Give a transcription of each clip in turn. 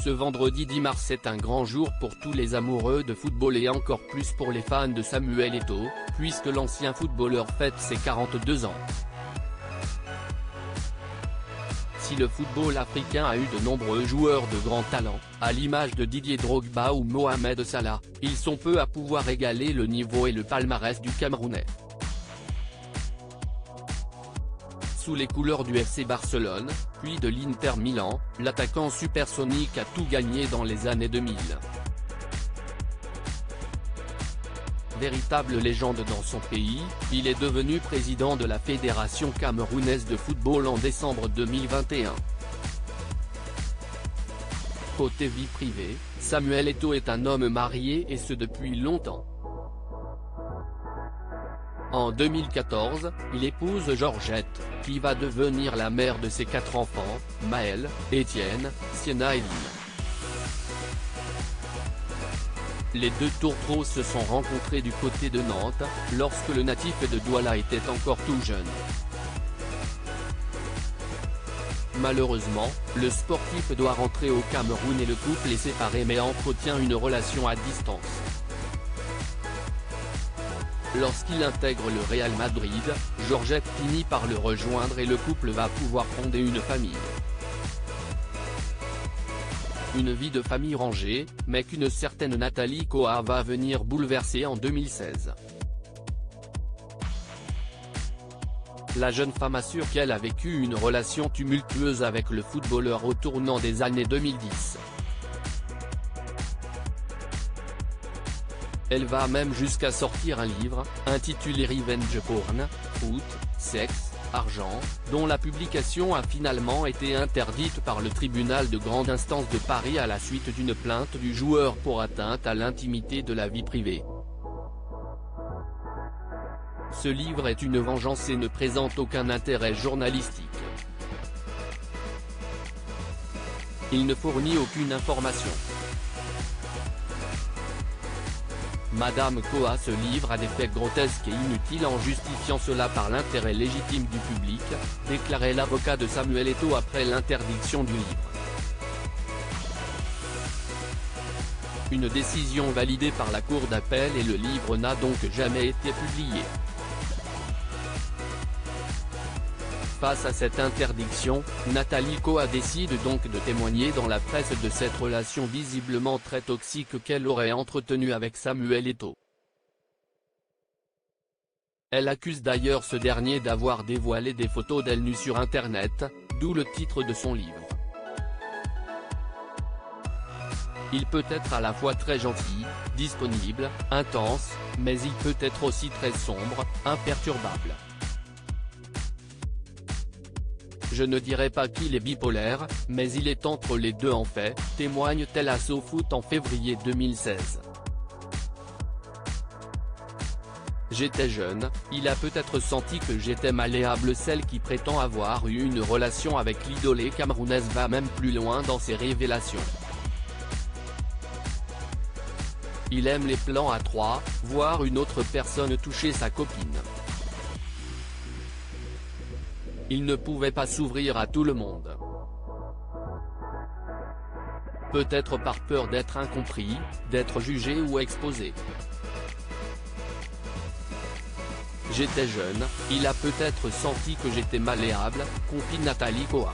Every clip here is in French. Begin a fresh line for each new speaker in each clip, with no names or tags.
Ce vendredi 10 mars est un grand jour pour tous les amoureux de football et encore plus pour les fans de Samuel Eto'o, puisque l'ancien footballeur fête ses 42 ans. Si le football africain a eu de nombreux joueurs de grand talent, à l'image de Didier Drogba ou Mohamed Salah, ils sont peu à pouvoir égaler le niveau et le palmarès du Camerounais. Sous les couleurs du FC Barcelone, puis de l'Inter Milan, l'attaquant supersonique a tout gagné dans les années 2000. Véritable légende dans son pays, il est devenu président de la Fédération camerounaise de football en décembre 2021. Côté vie privée, Samuel Eto'o est un homme marié et ce depuis longtemps. En 2014, il épouse Georgette, qui va devenir la mère de ses 4 enfants, Maël, Étienne, Sienna et Lynn. Les deux tourtereaux se sont rencontrés du côté de Nantes, lorsque le natif de Douala était encore tout jeune. Malheureusement, le sportif doit rentrer au Cameroun et le couple est séparé mais entretient une relation à distance. Lorsqu'il intègre le Real Madrid, Georgette finit par le rejoindre et le couple va pouvoir fonder une famille. Une vie de famille rangée, mais qu'une certaine Nathalie Koa va venir bouleverser en 2016. La jeune femme assure qu'elle a vécu une relation tumultueuse avec le footballeur au tournant des années 2010. Elle va même jusqu'à sortir un livre, intitulé Revenge Porn, Foot, Sexe, Argent, dont la publication a finalement été interdite par le tribunal de grande instance de Paris à la suite d'une plainte du joueur pour atteinte à l'intimité de la vie privée. Ce livre est une vengeance et ne présente aucun intérêt journalistique. Il ne fournit aucune information. Madame Koa se livre à des faits grotesques et inutiles en justifiant cela par l'intérêt légitime du public, déclarait l'avocat de Samuel Eto'o après l'interdiction du livre. Une décision validée par la cour d'appel et le livre n'a donc jamais été publié. Face à cette interdiction, Nathalie Koa décide donc de témoigner dans la presse de cette relation visiblement très toxique qu'elle aurait entretenue avec Samuel Eto'o. Elle accuse d'ailleurs ce dernier d'avoir dévoilé des photos d'elle nue sur internet, d'où le titre de son livre. Il peut être à la fois très gentil, disponible, intense, mais il peut être aussi très sombre, imperturbable. Je ne dirais pas qu'il est bipolaire, mais il est entre les deux en fait, témoigne-t-elle à SoFoot en février 2016. J'étais jeune, il a peut-être senti que j'étais malléable. Celle qui prétend avoir eu une relation avec l'idolée camerounaise va même plus loin dans ses révélations. Il aime les plans à 3, voir une autre personne toucher sa copine. Il ne pouvait pas s'ouvrir à tout le monde. Peut-être par peur d'être incompris, d'être jugé ou exposé. J'étais jeune, il a peut-être senti que j'étais malléable, confie Nathalie Koa.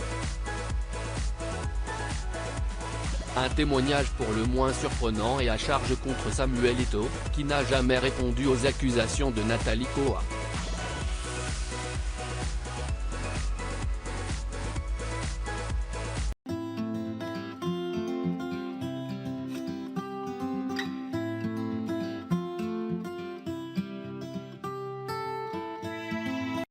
Un témoignage pour le moins surprenant et à charge contre Samuel Eto'o, qui n'a jamais répondu aux accusations de Nathalie Koa.